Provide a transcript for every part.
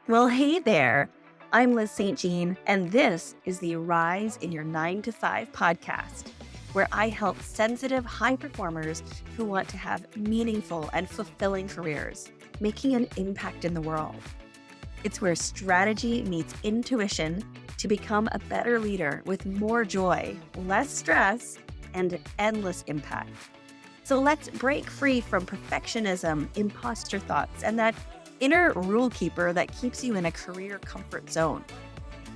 Well, hey there. I'm Liz St. Jean, and this is the Rise in Your 9 to 5 podcast, where I help sensitive high performers who want to have meaningful and fulfilling careers, making an impact in the world. It's where strategy meets intuition to become a better leader with more joy, less stress, and endless impact. So let's break free from perfectionism, imposter thoughts, and that inner rule keeper that keeps you in a career comfort zone.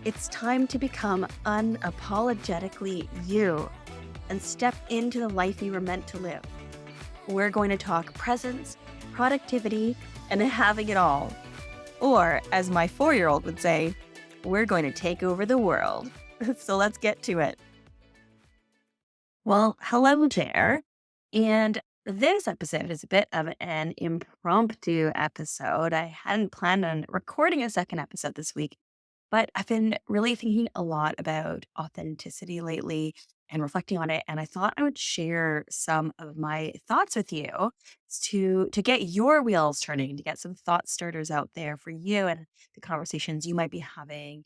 It's time to become unapologetically you and step into the life you were meant to live. We're going to talk presence, productivity, and having it all. Or, as my 4-year-old would say, we're going to take over the world. So let's get to it. Well, hello there. And this episode is a bit of an impromptu episode. I hadn't planned on recording a second episode this week, but I've been really thinking a lot about authenticity lately and reflecting on it. And I thought I would share some of my thoughts with you to get your wheels turning, to get some thought starters out there for you and the conversations you might be having.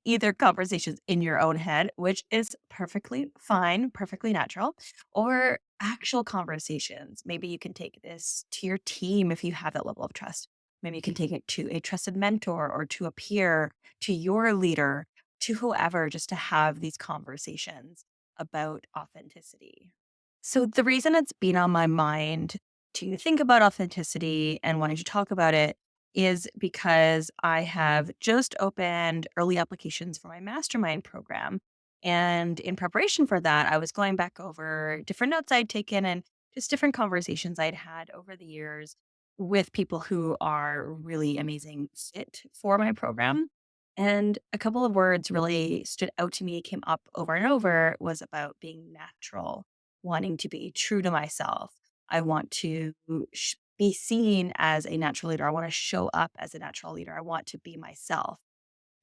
Either conversations in your own head, which is perfectly fine, perfectly natural, or actual conversations. Maybe you can take this to your team if you have that level of trust. Maybe you can take it to a trusted mentor or to a peer, to your leader, to whoever, just to have these conversations about authenticity. So, the reason it's been on my mind to think about authenticity and wanting to talk about it is because I have just opened early applications for my Mastermind program. And in preparation for that, I was going back over different notes I'd taken and just different conversations I'd had over the years with people who are really amazing fit for my program. And a couple of words really stood out to me, came up over and over, was about being natural, wanting to be true to myself. I want to be seen as a natural leader. I want to show up as a natural leader. I want to be myself.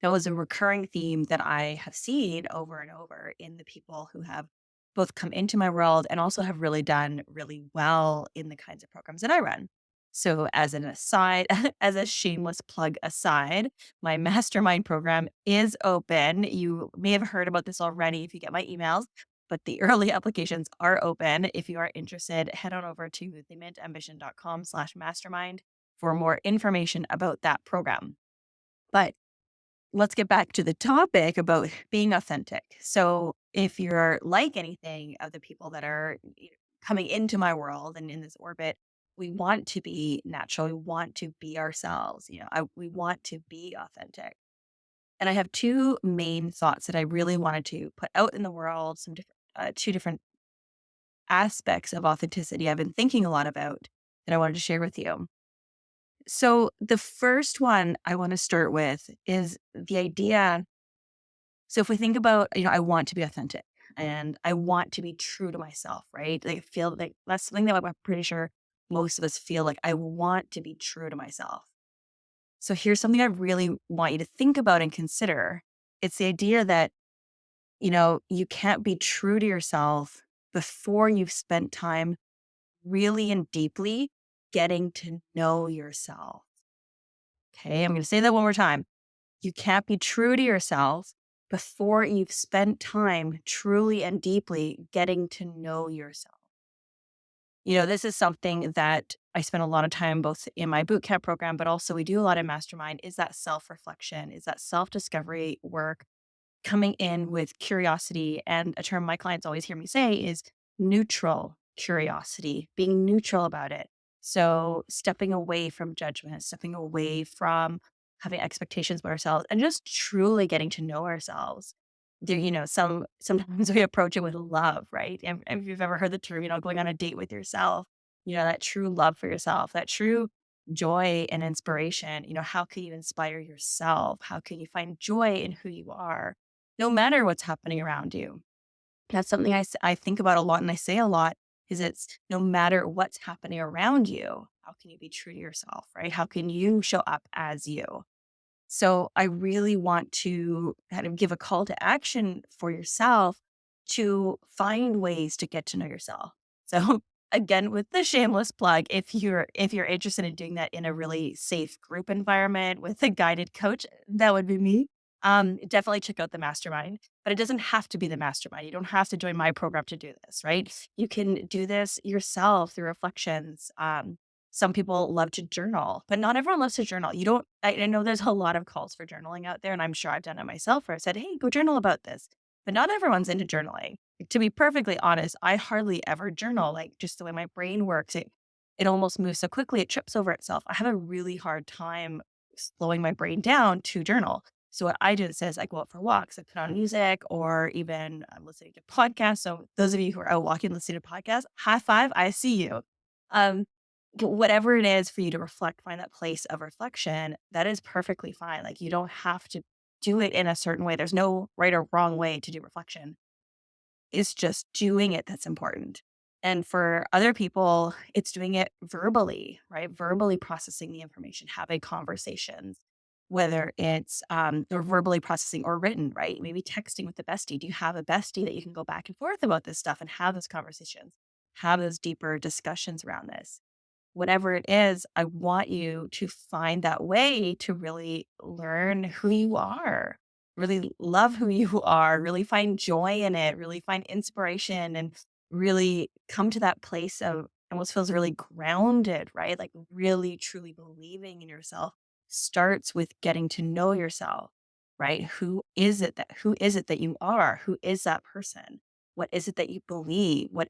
That was a recurring theme that I have seen over and over in the people who have both come into my world and also have really done really well in the kinds of programs that I run. So, as an aside, as a shameless plug aside, my mastermind program is open. You may have heard about this already if you get my emails, but the early applications are open. If you are interested, head on over to themintambition.com/mastermind for more information about that program. But let's get back to the topic about being authentic. So, if you're like anything of the people that are coming into my world and in this orbit, we want to be natural. We want to be ourselves. We want to be authentic. And I have two main thoughts that I really wanted to put out in the world. Two different aspects of authenticity I've been thinking a lot about that I wanted to share with you. So, the first one I want to start with is the idea. So if we think about, I want to be authentic and I want to be true to myself, right? I feel like that's something that I'm pretty sure most of us feel like I want to be true to myself. So here's something I really want you to think about and consider. It's the idea that, you can't be true to yourself before you've spent time really and deeply getting to know yourself. Okay. I'm going to say that one more time. You can't be true to yourself before you've spent time truly and deeply getting to know yourself. This is something that I spend a lot of time both in my boot camp program, but also we do a lot in Mastermind is that self reflection, is that self discovery work coming in with curiosity. And a term my clients always hear me say is neutral curiosity, being neutral about it. So stepping away from judgment, stepping away from having expectations about ourselves and just truly getting to know ourselves. Sometimes we approach it with love, right? And if you've ever heard the term, going on a date with yourself, that true love for yourself, that true joy and inspiration. How can you inspire yourself? How can you find joy in who you are, no matter what's happening around you? That's something I think about a lot and I say a lot is it's no matter what's happening around you, how can you be true to yourself, right? How can you show up as you? So I really want to kind of give a call to action for yourself to find ways to get to know yourself. So again, with the shameless plug, if you're interested in doing that in a really safe group environment with a guided coach, that would be me. Definitely check out the mastermind, but it doesn't have to be the mastermind. You don't have to join my program to do this, right? You can do this yourself through reflections. Some people love to journal, but not everyone loves to journal. You don't, I know there's a lot of calls for journaling out there, and I'm sure I've done it myself where I've said, hey, go journal about this, but not everyone's into journaling. To be perfectly honest, I hardly ever journal, like just the way my brain works. It almost moves so quickly, it trips over itself. I have a really hard time slowing my brain down to journal. So what I do is I go out for walks, I put on music, or even I'm listening to podcasts. So those of you who are out walking, listening to podcasts, high five, I see you. Um, whatever it is for you to reflect, find that place of reflection, that is perfectly fine. Like you don't have to do it in a certain way. There's no right or wrong way to do reflection. It's just doing it that's important. And for other people, it's doing it verbally, right? Verbally processing the information, having conversations, whether it's or verbally processing or written, right? Maybe texting with the bestie. Do you have a bestie that you can go back and forth about this stuff and have those conversations, have those deeper discussions around this? Whatever it is, I want you to find that way to really learn who you are, really love who you are, really find joy in it, really find inspiration, and really come to that place of almost feels really grounded, right? Like really truly believing in yourself starts with getting to know yourself, right? Who is it that you are? Who is that person? What is it that you believe? What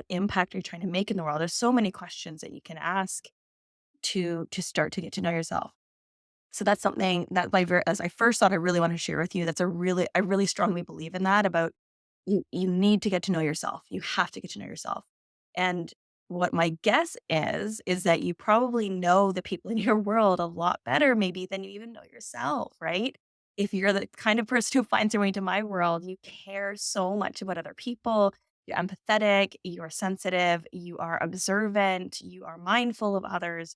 impact are you trying to make in the world? There's so many questions that you can ask to start to get to know yourself. So that's something that as I first thought I really want to share with you. I really strongly believe in that about you need to get to know yourself. You have to get to know yourself. And what my guess is that you probably know the people in your world a lot better maybe than you even know yourself, right? If you're the kind of person who finds their way into my world, you care so much about other people. You're empathetic, you're sensitive, you are observant, you are mindful of others,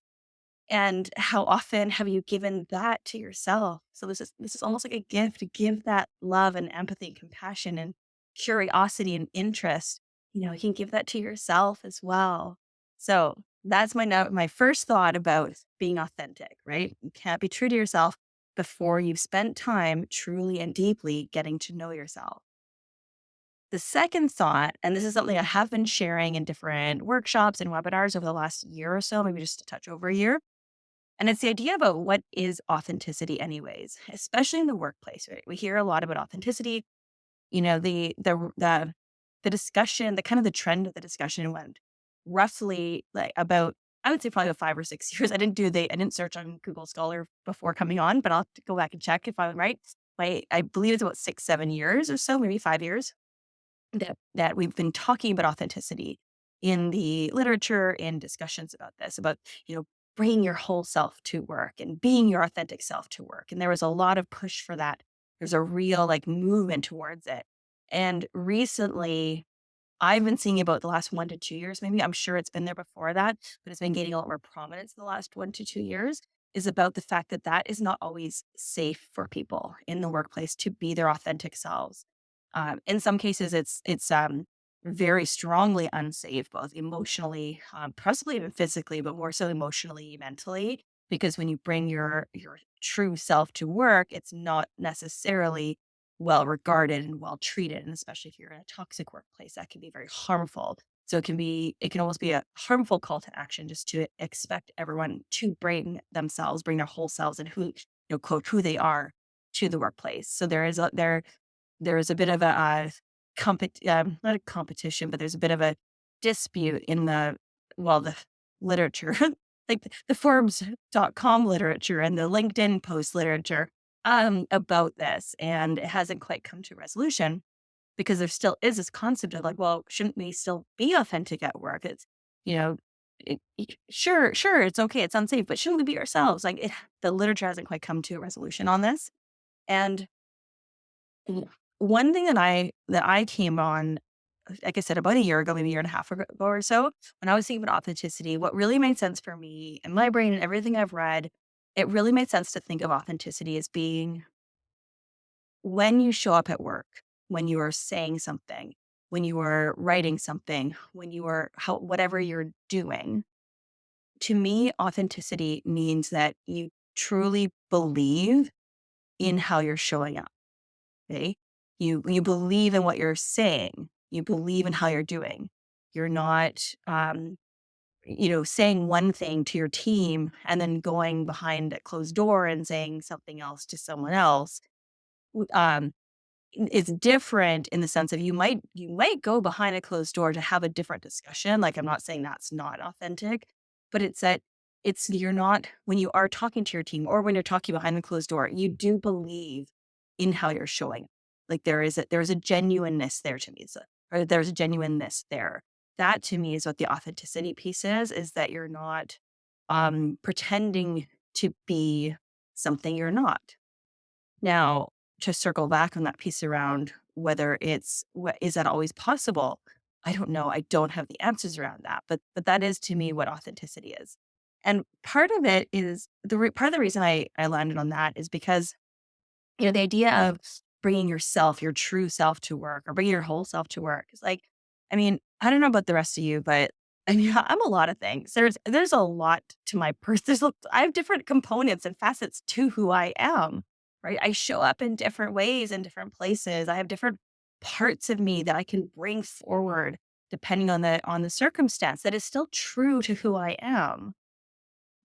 and how often have you given that to yourself? So this is almost like a gift to give that love and empathy and compassion and curiosity and interest. You can give that to yourself as well. So that's my first thought about being authentic, right? You can't be true to yourself before you've spent time truly and deeply getting to know yourself. The second thought, and this is something I have been sharing in different workshops and webinars over the last year or so, maybe just a touch over a year, and it's the idea about what is authenticity anyways, especially in the workplace, right? We hear a lot about authenticity. The discussion, the kind of the trend of the discussion went roughly like about, I would say probably about 5 or 6 years. I didn't search on Google Scholar before coming on, but I'll have to go back and check if I'm right. I believe it's about 6, 7 years or so, maybe 5 years that we've been talking about authenticity in the literature, in discussions about this, about, bringing your whole self to work and being your authentic self to work. And there was a lot of push for that. There's a real like movement towards it. And recently, I've been seeing about the last 1 to 2 years, maybe I'm sure it's been there before that, but it's been gaining a lot more prominence in the last 1 to 2 years, is about the fact that that is not always safe for people in the workplace to be their authentic selves. In some cases, it's very strongly unsafe, both emotionally, possibly even physically, but more so emotionally, mentally, because when you bring your true self to work, it's not necessarily well regarded and well treated. And especially if you're in a toxic workplace, that can be very harmful. So it can almost be a harmful call to action just to expect everyone to bring their whole selves and quote, who they are to the workplace. So there is a bit of a not a competition, but there's a bit of a dispute in the literature, like the Forbes.com literature and the LinkedIn post literature about this. And it hasn't quite come to a resolution because there still is this concept of like, well, shouldn't we still be authentic at work? You know, sure, it's okay, it's unsafe, but shouldn't we be ourselves? The literature hasn't quite come to a resolution on this. And w- one thing that I came on, like I said, about a year ago, maybe a year and a half ago or so, when I was thinking about authenticity, what really made sense for me and my brain and everything I've read, it really made sense to think of authenticity as being when you show up at work, when you are saying something. when you are writing something, when you are whatever you're doing. To me, authenticity means that you truly believe in how you're showing up. Okay. You believe in what you're saying. You believe in how you're doing. You're not saying one thing to your team and then going behind a closed door and saying something else to someone else. Um, it's different in the sense of you might go behind a closed door to have a different discussion. Like, I'm not saying that's not authentic, but it's that you're not, when you are talking to your team or when you're talking behind the closed door, you do believe in how you're showing. Like, there is a genuineness there to me. So, or there's a genuineness there. That to me is what the authenticity piece is that you're not pretending to be something you're not. Now, to circle back on that piece around whether is that always possible? I don't know. I don't have the answers around that, but that is to me what authenticity is. And part of it is part of the reason I landed on that is because the idea of bringing yourself, your true self to work or bringing your whole self to work is like, I mean, I don't know about the rest of you, but I mean, I'm a lot of things. There's a lot to my person. I have different components and facets to who I am, right? I show up in different ways in different places. I have different parts of me that I can bring forward depending on the circumstance that is still true to who I am.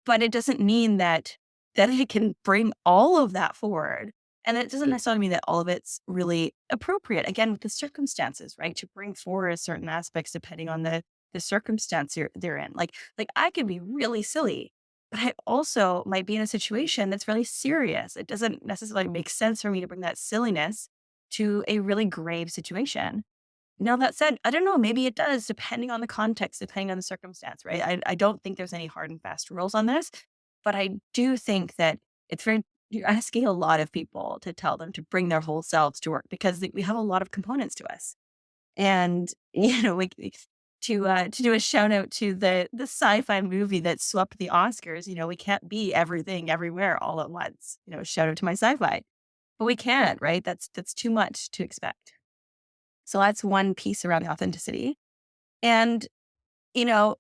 But it doesn't mean that it can bring all of that forward. And it doesn't necessarily mean that all of it's really appropriate. Again, with the circumstances, right? To bring forward certain aspects depending on the circumstance they're in. Like I can be really silly, but I also might be in a situation that's really serious. It doesn't necessarily make sense for me to bring that silliness to a really grave situation. Now, that said, I don't know, maybe it does depending on the context, depending on the circumstance, right? I don't think there's any hard and fast rules on this, but I do think that you're asking a lot of people to tell them to bring their whole selves to work because we have a lot of components to us. And, to do a shout out to the sci-fi movie that swept the Oscars, we can't be everything everywhere all at once. Shout out to my sci-fi. But we can't, right? That's too much to expect. So that's one piece around the authenticity. And, you know,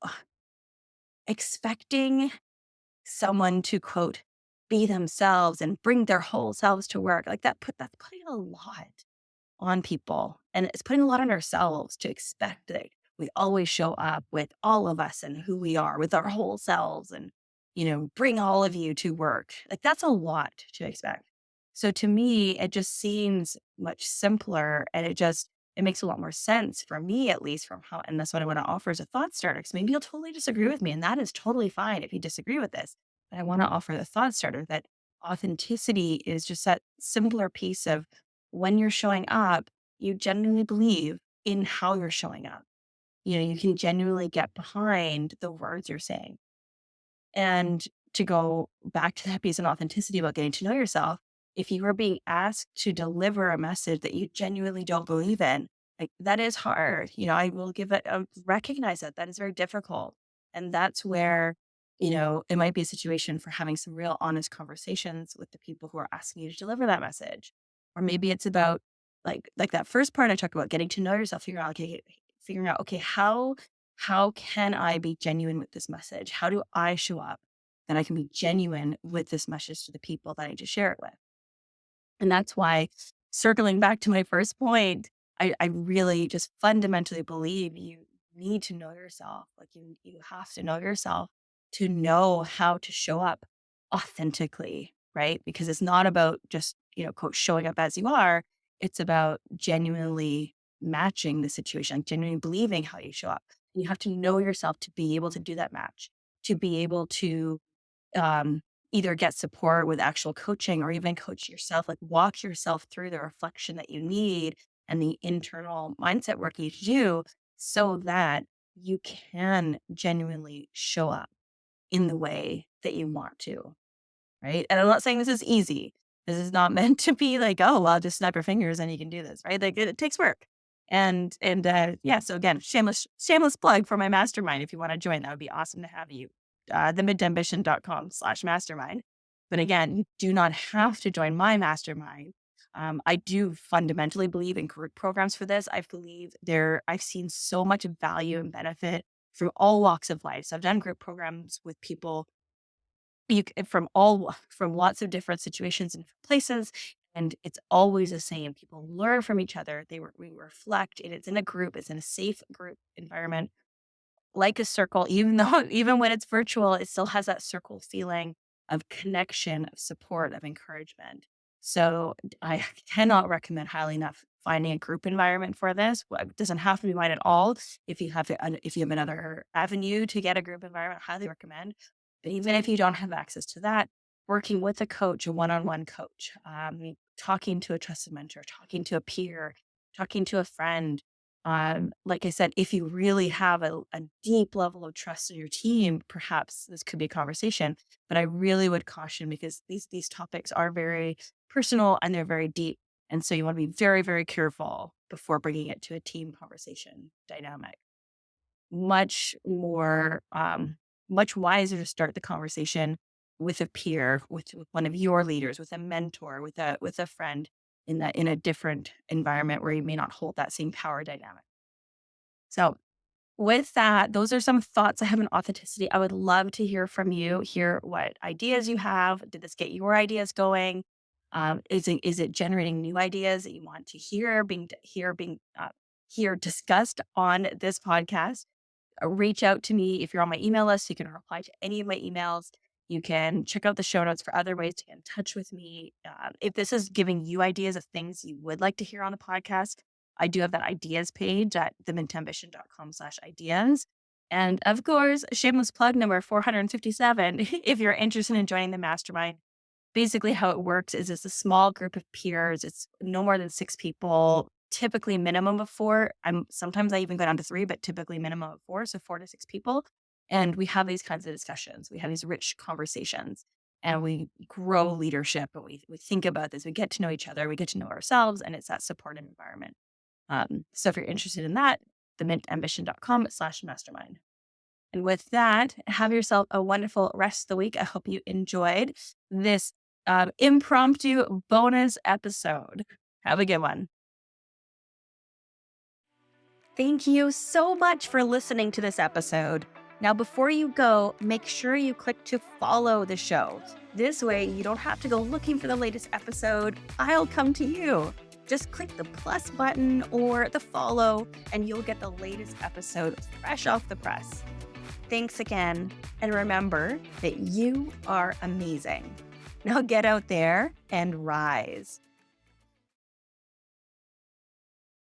expecting someone to quote, be themselves and bring their whole selves to work, like that's putting a lot on people. And it's putting a lot on ourselves to expect that we always show up with all of us and who we are with our whole selves and, bring all of you to work. Like, that's a lot to expect. So to me, it just seems much simpler and it makes a lot more sense for me, at least from how, and that's what I want to offer as a thought starter. Because maybe you'll totally disagree with me, and that is totally fine if you disagree with this. But I want to offer the thought starter that authenticity is just that simpler piece of when you're showing up, you genuinely believe in how you're showing up. You can genuinely get behind the words you're saying. And to go back to that piece of authenticity about getting to know yourself, if you are being asked to deliver a message that you genuinely don't believe in, like that is hard. I will recognize that is very difficult. And that's where, it might be a situation for having some real honest conversations with the people who are asking you to deliver that message. Or maybe it's about like that first part I talked about, getting to know yourself, figuring out, okay, how can I be genuine with this message? How do I show up that I can be genuine with this message to the people that I need to share it with? And that's why, circling back to my first point, I really just fundamentally believe you need to know yourself. Like, you have to know yourself to know how to show up authentically, right? Because it's not about just, quote, showing up as you are. It's about genuinely matching the situation, like genuinely believing how you show up. You have to know yourself to be able to do that match, to be able to um, either get support with actual coaching or even coach yourself, like walk yourself through the reflection that you need and the internal mindset work you need to do so that you can genuinely show up in the way that you want to. Right. And I'm not saying this is easy. This is not meant to be like, oh, well, just snap your fingers and you can do this. Right. Like, it takes work. And yeah, so again, shameless plug for my mastermind. If you want to join, that would be awesome to have you. themidambition.com/mastermind. But again, you do not have to join my mastermind I do fundamentally believe in group programs for this. I've seen so much value and benefit from all walks of life. So I've done group programs with people from lots of different situations and places, and it's always the same. People learn from each other. We reflect, and it's in a group. It's in a safe group environment, like a circle. Even though even when it's virtual, it still has that circle feeling of connection, of support, of encouragement. So I cannot recommend highly enough finding a group environment for this. It doesn't have to be mine at all. If you have another avenue to get a group environment, highly recommend. But even if you don't have access to that, working with a coach, a one-on-one coach, talking to a trusted mentor, talking to a peer, talking to a friend. Like I said, if you really have a deep level of trust in your team, perhaps this could be a conversation. But I really would caution, because these topics are very personal and they're very deep. And so you want to be very, very careful before bringing it to a team conversation dynamic. Much more, much wiser to start the conversation with a peer, with one of your leaders, with a mentor, with a friend in a different environment where you may not hold that same power dynamic. So with that, those are some thoughts I have on authenticity. I would love to hear from you, hear what ideas you have. Did this get your ideas going? Is it generating new ideas that you want to hear discussed on this podcast? Reach out to me if you're on my email list. You can reply to any of my emails. You can check out the show notes for other ways to get in touch with me. If this is giving you ideas of things you would like to hear on the podcast, I do have that ideas page at themintambition.com/ideas. And of course, shameless plug number 457, if you're interested in joining the mastermind. Basically, how it works is it's a small group of peers. It's no more than 6 people, typically minimum of 4. Sometimes I even go down to 3, but typically minimum of 4, so 4 to 6 people. And we have these kinds of discussions. We have these rich conversations, and we grow leadership, and we think about this. We get to know each other, we get to know ourselves, and it's that supportive environment. So if you're interested in that, themintambition.com/mastermind. And with that, have yourself a wonderful rest of the week. I hope you enjoyed this impromptu bonus episode. Have a good one. Thank you so much for listening to this episode. Now, before you go, make sure you click to follow the show. This way, you don't have to go looking for the latest episode. I'll come to you. Just click the plus button or the follow, and you'll get the latest episode fresh off the press. Thanks again. And remember that you are amazing. Now get out there and rise.